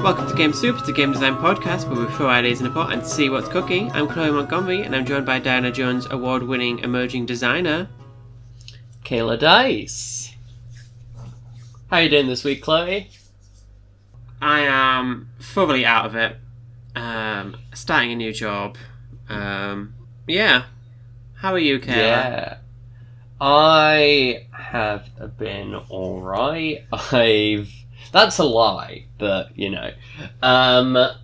Welcome to Game Soup, it's a game design podcast where we throw ideas in a pot and see what's cooking. I'm Chloe Montgomery and I'm joined by Diana Jones award-winning emerging designer Kayla Dice. How are you doing this week, Chloe? I am thoroughly out of it. Starting a new job. Yeah. How are you, Kayla? Yeah. I have been alright. That's a lie, but, you know. No,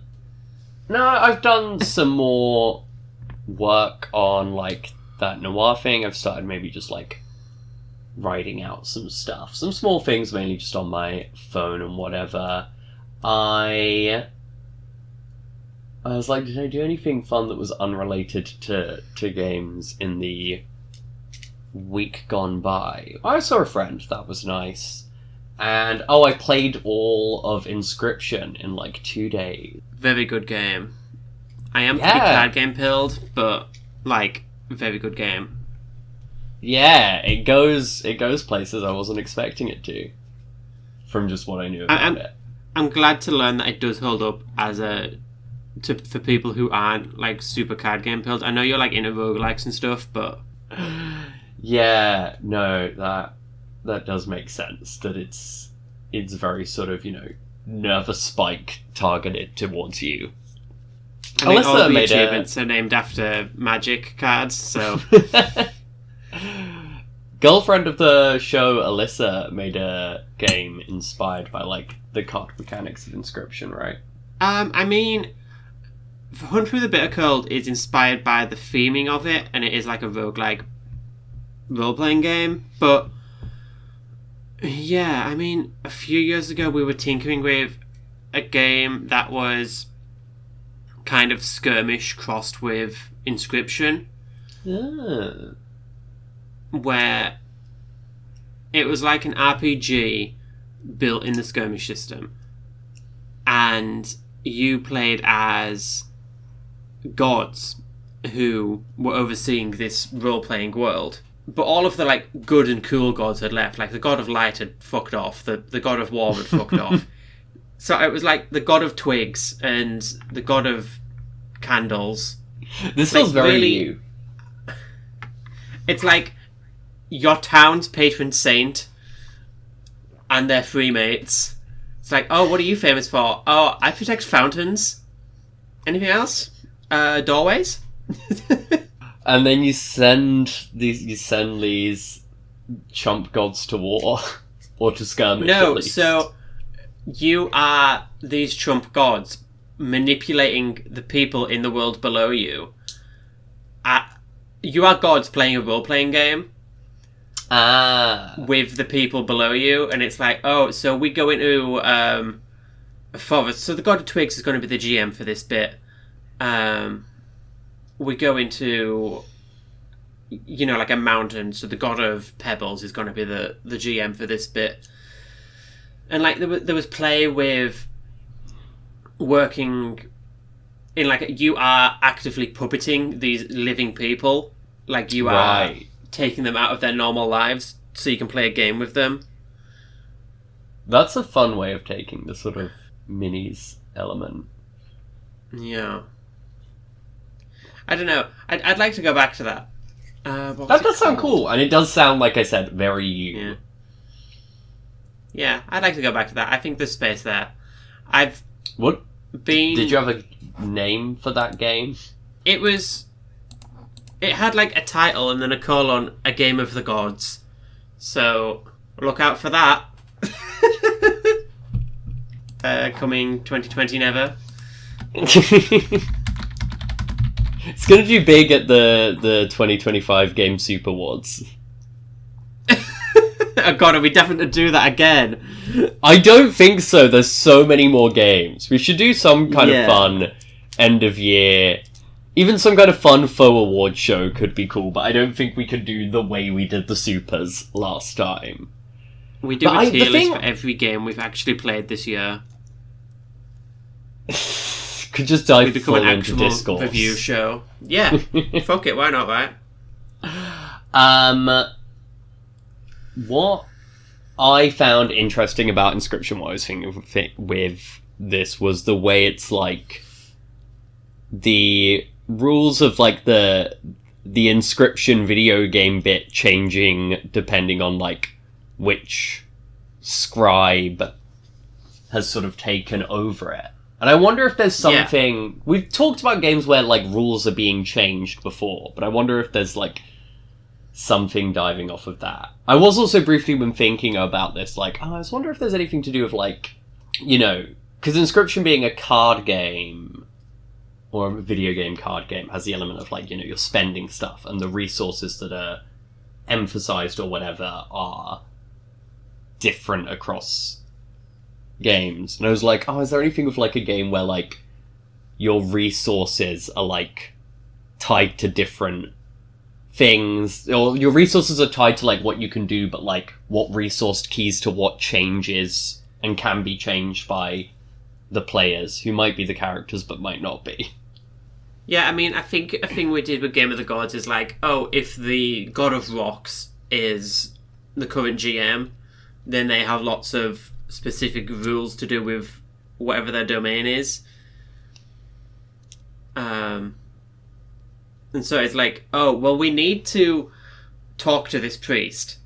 I've done some more work on, like, that noir thing. I've started maybe just, like, writing out some stuff. Some small things, mainly just on my phone and whatever. I was like, did I do anything fun that was unrelated to games in the week gone by? I saw a friend, that was nice. And, I played all of Inscription in, like, 2 days. Very good game. I am pretty card game pilled, but, like, very good game. Yeah, it goes places I wasn't expecting it to. From just what I knew about it. I'm glad to learn that it does hold up as for people who aren't, like, super card game pilled. I know you're, like, into roguelikes and stuff, but... Yeah, no, that does make sense. That it's very sort of, you know, nervous spike targeted towards you. I think all the achievements are named after magic cards, so... Girlfriend of the show, Alyssa, made a game inspired by, like, the card mechanics of Inscription, right? I mean, Hunt Through the Bitter Cold is inspired by the theming of it, and it is like a roguelike role-playing game, but yeah, I mean, a few years ago we were tinkering with a game that was kind of skirmish crossed with Inscription. Yeah. Where it was like an RPG built in the skirmish system, and you played as gods who were overseeing this role-playing world. But all of the, like, good and cool gods had left. Like, the god of light had fucked off, the god of war had fucked off. So it was like the god of twigs and the god of candles. This feels very really, you. It's like your town's patron saint and their three mates. It's like, oh, what are you famous for? Oh, I protect fountains. Anything else? Doorways? And then you send these chump gods to war or to skirmish. No, so you are these trump gods manipulating the people in the world below you. You are gods playing a role-playing game. With the people below you, and it's like, oh, so we go into a forest. So the god of twigs is going to be the GM for this bit. We go into, you know, like a mountain. So the god of pebbles is going to be the GM for this bit. And like there was play with working in, like, you are actively puppeting these living people. Like you are taking them out of their normal lives so you can play a game with them. That's a fun way of taking the sort of minis element. Yeah. I don't know. I'd like to go back to that. That does sound cool, and it does sound, like I said, very you. Yeah, I'd like to go back to that. I think there's space there. Did you have a name for that game? It had, like, a title and then a colon, A Game of the Gods. So, look out for that. Coming 2020 never. It's going to do big at the 2025 Game Soup Awards. Oh god, are we definitely to do that again? I don't think so. There's so many more games. We should do some kind of fun end of year. Even some kind of fun faux award show could be cool, but I don't think we could do the way we did the Supers last time. We do a tier list for every game we've actually played this year. Could just dive become full an into actual discourse. Review show. Yeah, fuck it, why not, right? What I found interesting about Inscription, what I was thinking with this was the way it's like the rules of like the Inscription video game bit changing depending on like which scribe has sort of taken over it. And I wonder if there's something... We've talked about games where, like, rules are being changed before, but I wonder if there's, like, something diving off of that. I was also briefly been thinking about this, like, I was wondering if there's anything to do with, like, you know... Because Inscription being a card game, or a video game card game, has the element of, like, you know, you're spending stuff, and the resources that are emphasized or whatever are different across games. And I was like, oh, is there anything with like a game where like your resources are like tied to different things, or your resources are tied to like what you can do, but like what resource keys to what changes and can be changed by the players, who might be the characters but might not be. Yeah, I mean, I think a thing we did with Game of the Gods is like, oh, if the God of Rocks is the current GM, then they have lots of specific rules to do with whatever their domain is. And so it's like, oh, well, we need to talk to this priest,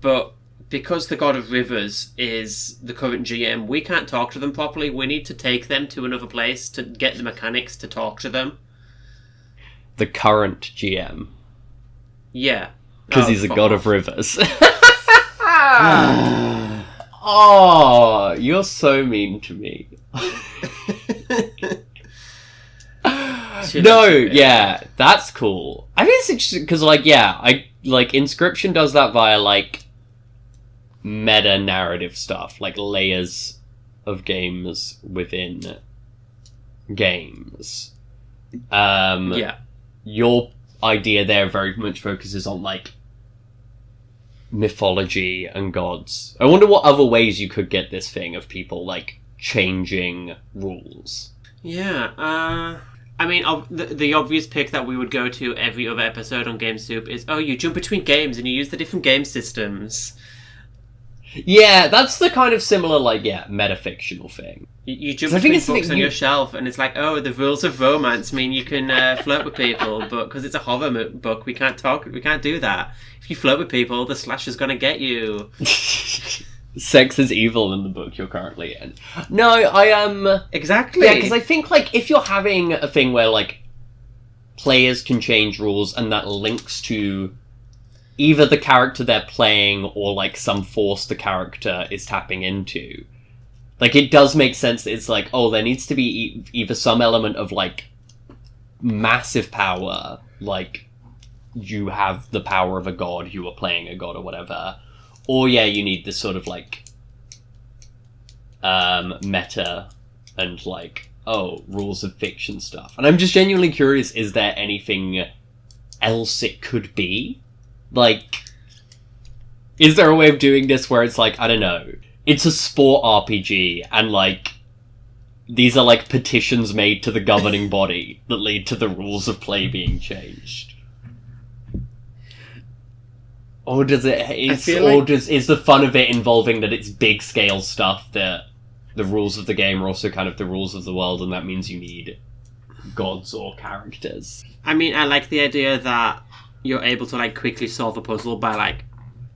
but because the God of Rivers is the current GM, we can't talk to them properly. We need to take them to another place to get the mechanics to talk to them. The current GM. Yeah. Because he's a God of Rivers. Oh, you're so mean to me. No, yeah, that's cool. I think it's interesting because, like, yeah, I like Inscription does that via like meta narrative stuff, like layers of games within games. Yeah. Your idea there very much focuses on like mythology and gods. I wonder what other ways you could get this thing of people like changing rules. Yeah, I mean, the obvious pick that we would go to every other episode on Game Soup is, oh, you jump between games and you use the different game systems. Yeah, that's the kind of similar, like, yeah, metafictional thing. You jump between books on your shelf, and it's like, oh, the rules of romance mean you can flirt with people, but because it's a horror book, we can't do that. If you flirt with people, the slasher's gonna get you. Sex is evil in the book you're currently in. No, I Exactly. Yeah, because I think, like, if you're having a thing where, like, players can change rules and that links to either the character they're playing or, like, some force the character is tapping into, like, it does make sense that it's like, oh, there needs to be either some element of, like, massive power, like, you have the power of a god, you are playing a god or whatever, or, yeah, you need this sort of, like, meta and, like, oh, rules of fiction stuff. And I'm just genuinely curious, is there anything else it could be? Like, is there a way of doing this where it's like, I don't know, it's a sport RPG, and, like, these are, like, petitions made to the governing body that lead to the rules of play being changed? Or does it... is the fun of it involving that it's big-scale stuff, that the rules of the game are also kind of the rules of the world, and that means you need gods or characters? I mean, I like the idea that you're able to, like, quickly solve a puzzle by, like,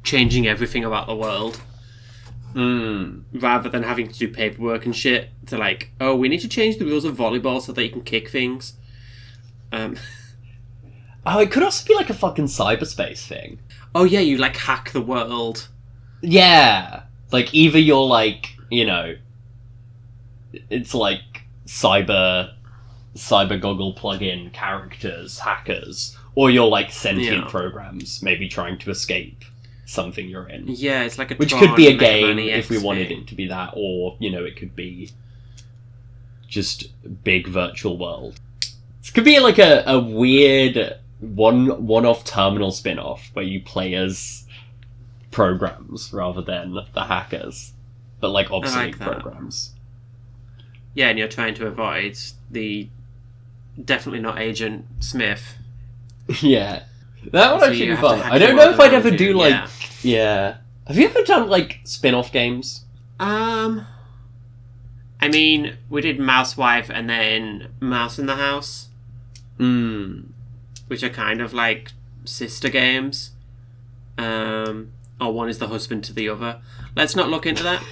changing everything about the world. Rather than having to do paperwork and shit to, like, oh, we need to change the rules of volleyball so that you can kick things. Oh, it could also be, like, a fucking cyberspace thing. Oh, yeah, you, like, hack the world. Yeah. Like, either you're, like, you know, it's, like, cyber goggle plug-in characters, hackers, or you're, like, sentient programs, maybe trying to escape something you're in. Yeah, it's like a which could be a game if we wanted it to be that, or, you know, it could be just big virtual world. This could be, like, a weird one-off terminal spin-off where you play as programs rather than the hackers, but, like, obsolete programs. Yeah, and you're trying to avoid the definitely not Agent Smith. Yeah. That would actually be fun. I don't know if I'd ever do, like... Yeah. Have you ever done, like, spin-off games? I mean, we did Mousewife and then Mouse in the House. Which are kind of like sister games. Or one is the husband to the other. Let's not look into that.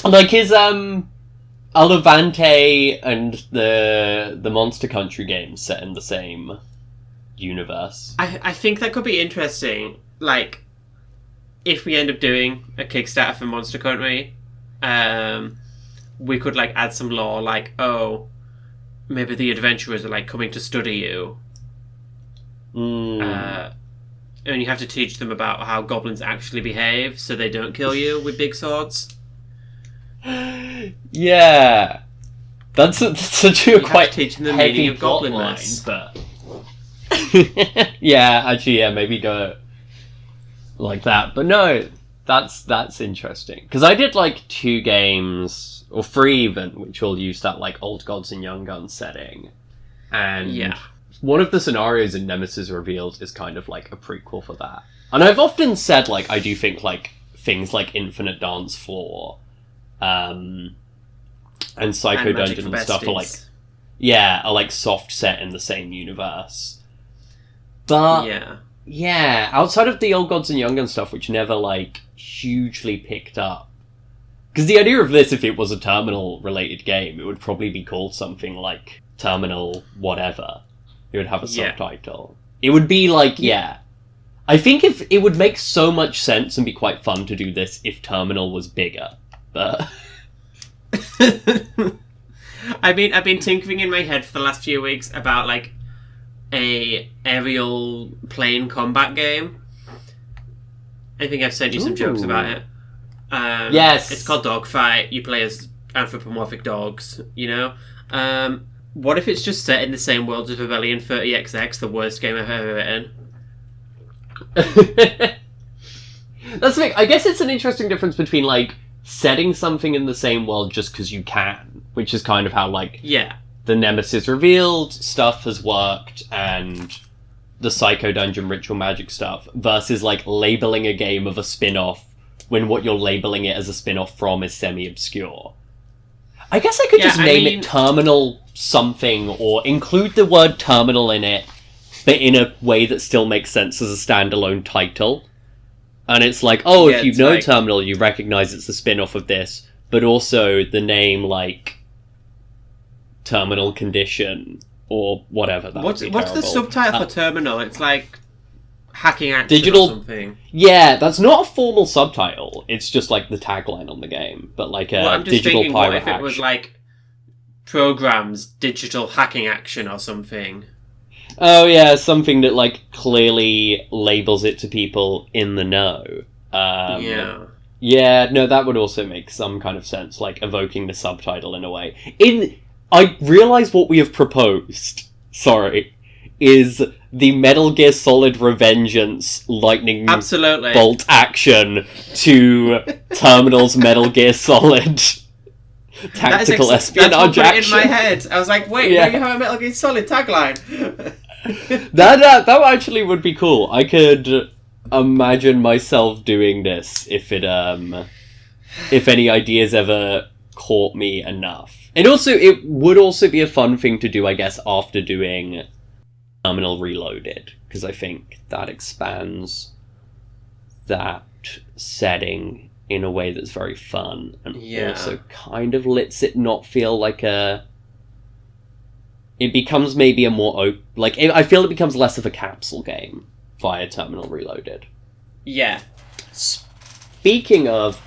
Like, is Alavante and the Monster Country games set in the same universe? I think that could be interesting. Like, if we end up doing a Kickstarter for Monster Country, we could like add some lore, like, oh, maybe the adventurers are like coming to study you. And you have to teach them about how goblins actually behave so they don't kill you with big swords. Yeah, that's such a quite teaching the heavy meaning of plot goblinness. line, but yeah, actually, yeah, maybe go like that. But no, that's interesting because I did like 2 games or 3 even, which all use that like Old Gods and Young Guns setting, and one of the scenarios in Nemesis Revealed is kind of like a prequel for that. And I've often said like I do think like things like Infinite Dance Floor. And Psycho Dungeon and stuff are like, are like soft set in the same universe. But yeah, outside of the Old Gods and Young Guns stuff, which never like hugely picked up. Because the idea of this, if it was a Terminal related game, it would probably be called something like Terminal whatever. It would have a subtitle. It would be like, I think if it would make so much sense and be quite fun to do this if Terminal was bigger. But I've been tinkering in my head for the last few weeks about like a aerial plane combat game. I think I've sent you some jokes about it. Yes, it's called Dogfight. You play as anthropomorphic dogs. You know, what if it's just set in the same world as Rebellion 30XX, the worst game I've ever written? That's the thing. I guess it's an interesting difference between like setting something in the same world just because you can, which is kind of how like the Nemesis Revealed stuff has worked and the Psycho Dungeon Ritual Magic stuff, versus like labeling a game of a spin-off when what you're labeling it as a spin-off from is semi-obscure. I guess I could just name it Terminal something, or include the word Terminal in it, but in a way that still makes sense as a standalone title. And it's like, oh, if you know like, Terminal, you recognize it's the spin-off of this, but also the name, like, Terminal Condition, or whatever. What's the subtitle for Terminal? It's like hacking action digital, or something. Yeah, that's not a formal subtitle. It's just, like, the tagline on the game, but, like, a digital pirate what if it was, like, Programs, Digital Hacking Action or something? Oh yeah, something that like clearly labels it to people in the know. Yeah, no, that would also make some kind of sense, like evoking the subtitle in a way. I realise what we have proposed, is the Metal Gear Solid Revengeance lightning bolt action to Terminal's Metal Gear Solid tactical espionage action. In my head, I was like, wait, do you have a Metal Gear Solid tagline? that actually would be cool. I could imagine myself doing this if any ideas ever caught me enough. And also, it would also be a fun thing to do, I guess, after doing Terminal Reloaded, because I think that expands that setting in a way that's very fun, and also kind of lets it not feel like it becomes maybe a more I feel it becomes less of a capsule game via Terminal Reloaded. Yeah. Speaking of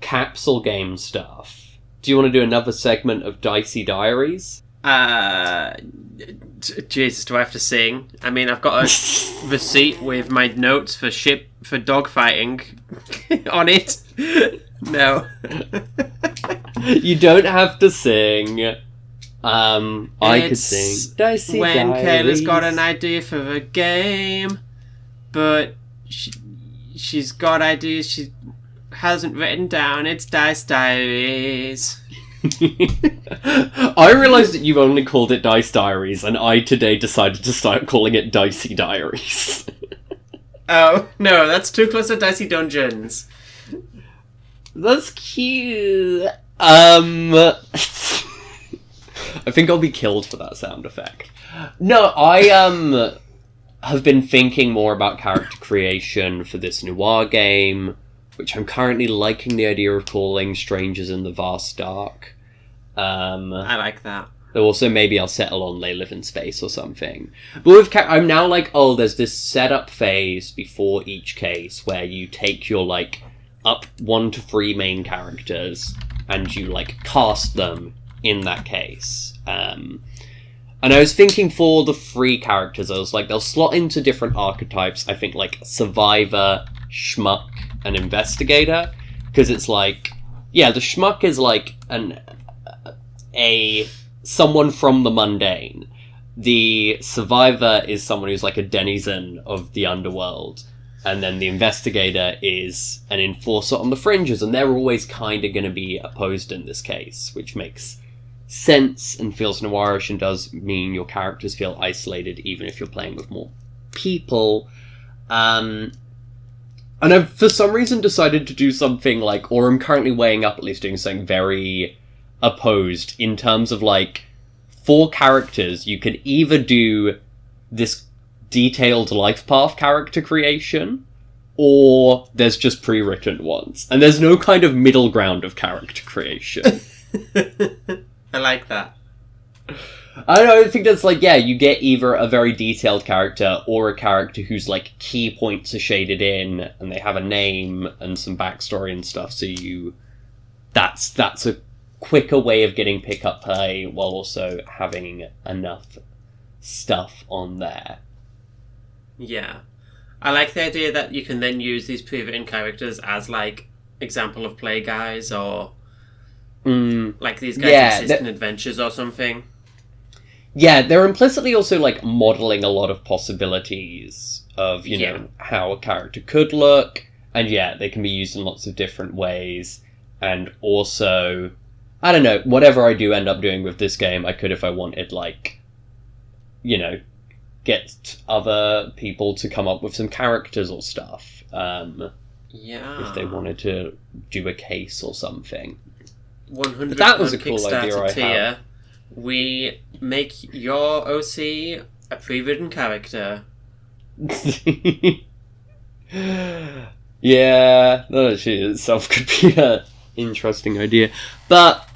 capsule game stuff, do you want to do another segment of Dicey Diaries? Jesus, do I have to sing? I mean, I've got a receipt with my notes for dogfighting on it. No. You don't have to sing. I could sing Dicey when Diaries. Kayla's got an idea for a game, but she's got ideas she hasn't written down. It's Dice Diaries. I realised that you've only called it Dice Diaries, and I today decided to start calling it Dicey Diaries. Oh, no, that's too close to Dicey Dungeons. That's cute. I think I'll be killed for that sound effect. No, I have been thinking more about character creation for this noir game, which I'm currently liking the idea of calling Strangers in the Vast Dark. I like that. Also, maybe I'll settle on They Live in Space or something. But with I'm now like, oh, there's this setup phase before each case where you take your, like, up 1 to 3 main characters and you, like, cast them in that case. And I was thinking for the 3 characters, I was like, they'll slot into different archetypes. I think, like, Survivor, Schmuck, and Investigator. Because it's like, yeah, the Schmuck is, like, someone from the mundane. The Survivor is someone who's like a denizen of the underworld. And then the Investigator is an enforcer on the fringes, and they're always kind of going to be opposed in this case, which makes sense and feels noirish and does mean your characters feel isolated even if you're playing with more people. And I've, for some reason, decided to do something like, or I'm currently weighing up at least doing something very opposed in terms of, like, for characters, you could either do this detailed life path character creation, or there's just pre-written ones. And there's no kind of middle ground of character creation. I like that. I don't know, I think that's like, yeah, you get either a very detailed character or a character whose, like, key points are shaded in, and they have a name and some backstory and stuff, so that's a quicker way of getting pick-up play while also having enough stuff on there. Yeah. I like the idea that you can then use these pre-written characters as, like, example of play guys, or like these guys exist in adventures or something. Yeah, they're implicitly also, like, modelling a lot of possibilities of, you know, how a character could look, and yeah, they can be used in lots of different ways, and also, I don't know, whatever I do end up doing with this game, I could, if I wanted, like, you know, get other people to come up with some characters or stuff. If they wanted to do a case or something. 100 that was a cool idea I have. We make your OC a pre-written character. Yeah, that actually itself could be an interesting idea. But,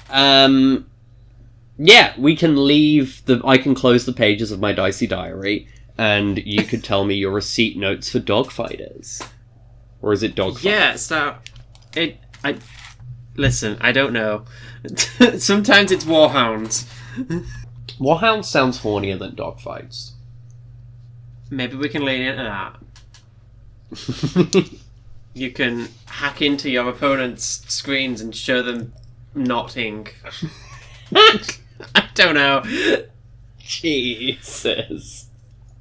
yeah, we can I can close the pages of my Dicey Diary, and you could tell me your receipt notes for Dogfighters. Or is it Dogfight? Yeah, so, listen, I don't know. Sometimes it's Warhounds. Warhounds sounds hornier than Dogfights. Maybe we can lean into that. You can hack into your opponent's screens and show them knotting. I don't know. Jesus.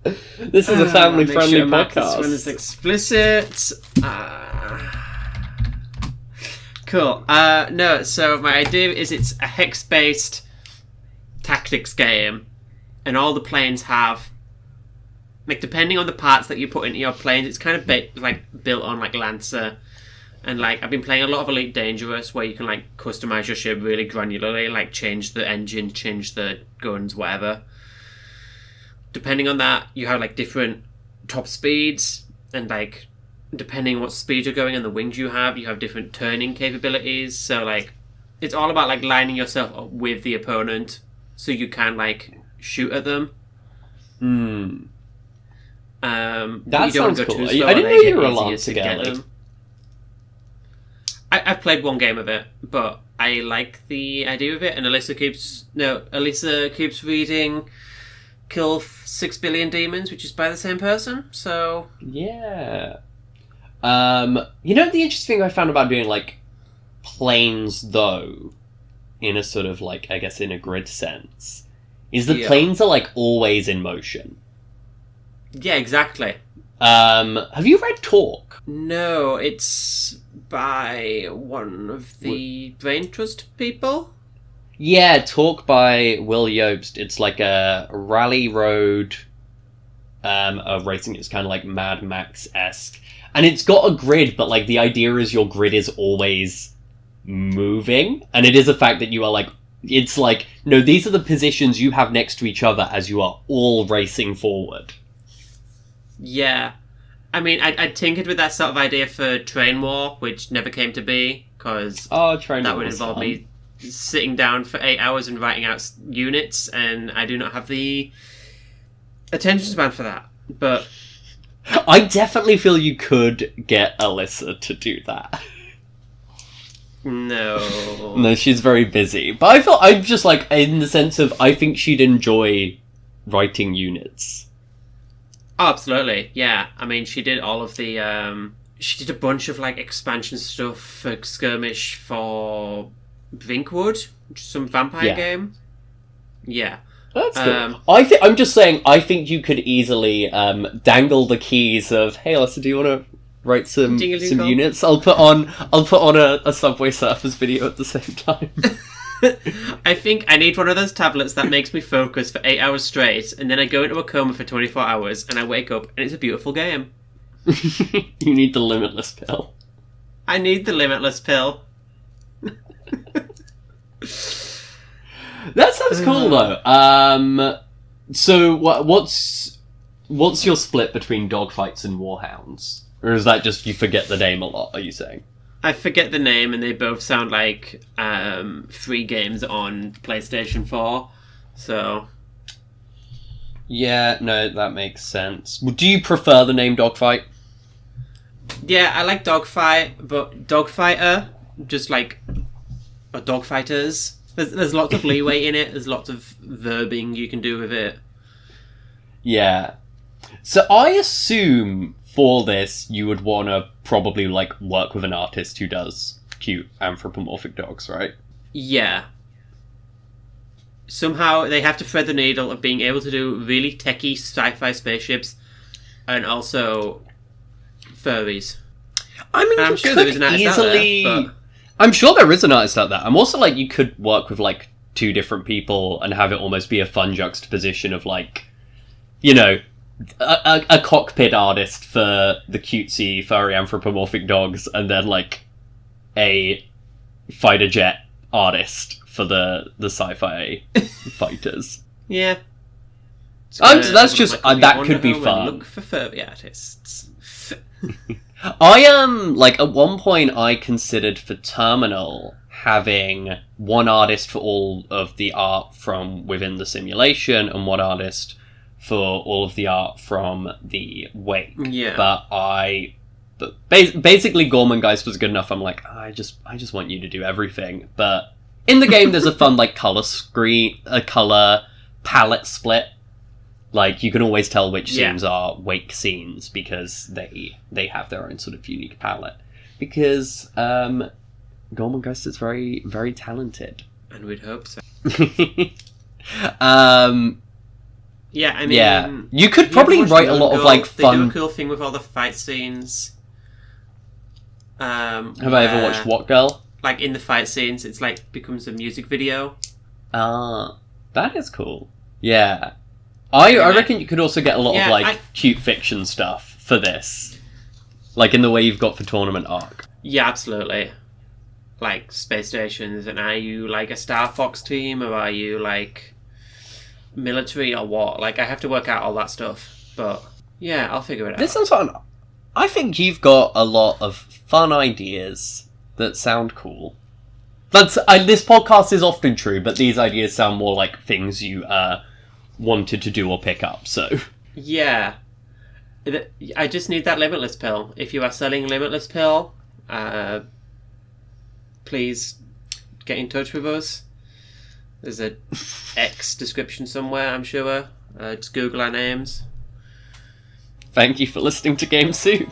This is a family-friendly podcast. This one is explicit. Cool. No, so my idea is it's a hex-based tactics game, and all the planes have, like, depending on the parts that you put into your planes, it's kind of built on, like, Lancer. And, like, I've been playing a lot of Elite Dangerous, where you can, like, customize your ship really granularly, like, change the engine, change the guns, whatever. Depending on that, you have, like, different top speeds, and, like, depending on what speed you're going and the wings you have different turning capabilities. So, like, it's all about, like, lining yourself up with the opponent so you can, like, shoot at them. That sounds cool. I didn't know you were allowed to get them. I've played one game of it, but I like the idea of it, and Alyssa keeps reading Kill 6 Billion Demons, which is by the same person, so... Yeah. You know, the interesting thing I found about doing, like, planes, though, in a sort of, like, I guess in a grid sense, is that planes are, like, always in motion. Yeah, exactly. Have you read Talk? No, it's by one of the Brain Trust people? Yeah, Talk by Will Jobst. It's like a rally road a racing. It's kind of like Mad Max-esque. And it's got a grid, but like the idea is your grid is always moving. And it is a fact that you are like, it's like, no, these are the positions you have next to each other as you are all racing forward. Yeah. I mean, I tinkered with that sort of idea for Train War, which never came to be, because that would involve me sitting down for 8 hours and writing out units, and I do not have the attention span for that. But I definitely feel you could get Alyssa to do that. No. No, she's very busy. But I'm just like, in the sense of, I think she'd enjoy writing units. Oh, absolutely, yeah. I mean, she did all of the, she did a bunch of, like, expansion stuff for Skirmish for Brinkwood, some vampire game. Yeah. That's good. I'm just saying, I think you could easily dangle the keys of, hey, Alyssa, do you want to write some units? I'll put on a Subway Surfers video at the same time. I think I need one of those tablets that makes me focus for 8 hours straight, and then I go into a coma for 24 hours, and I wake up, and it's a beautiful game. You need the limitless pill. I need the limitless pill. That sounds cool, though. So what's your split between dogfights and warhounds? Or is that just you forget the name a lot, are you saying? I forget the name, and they both sound like free games on PlayStation 4, so... Yeah, no, that makes sense. Do you prefer the name Dogfight? Yeah, I like Dogfight, but Dogfighter, just like... Or Dogfighters. There's lots of leeway in it, there's lots of verbing you can do with it. Yeah. So I assume... for this, you would want to probably, like, work with an artist who does cute anthropomorphic dogs, right? Yeah. Somehow they have to thread the needle of being able to do really techie sci-fi spaceships and also furries. I mean, I'm sure there is an artist out there, but... I'm sure there is an artist out there. I'm also, like, you could work with, like, two different people and have it almost be a fun juxtaposition of, like, you know... A cockpit artist for the cutesy furry anthropomorphic dogs, and then like a fighter jet artist for the sci-fi fighters. Yeah, that's just that could be fun. Look for furry artists. I am like at one point I considered for Terminal having one artist for all of the art from within the simulation and one artist for all of the art from the Wake. Yeah. But basically Gormangeist was good enough. I'm like, I just want you to do everything. But in the game there's a fun like color palette split. Like you can always tell which scenes are Wake scenes because they have their own sort of unique palette. Because Gormangeist is very, very talented. And we'd hope so. Yeah, I mean... you could probably write a lot of, like, fun... They do a cool thing with all the fight scenes. Have I ever watched What Girl? Like, in the fight scenes, it's like, becomes a music video. That is cool. Yeah. I reckon you could also get a lot of, like, cute fiction stuff for this. Like, in the way you've got for Tournament Arc. Yeah, absolutely. Like, space stations, and are you, like, a Star Fox team, or are you, like... military or what? Like, I have to work out all that stuff, but yeah, I'll figure it out. This sounds fun. I think you've got a lot of fun ideas that sound cool. This podcast is often true, but these ideas sound more like things you wanted to do or pick up, so... Yeah. I just need that Limitless pill. If you are selling Limitless pill, please get in touch with us. There's a X description somewhere, I'm sure. Just Google our names. Thank you for listening to Game Soup.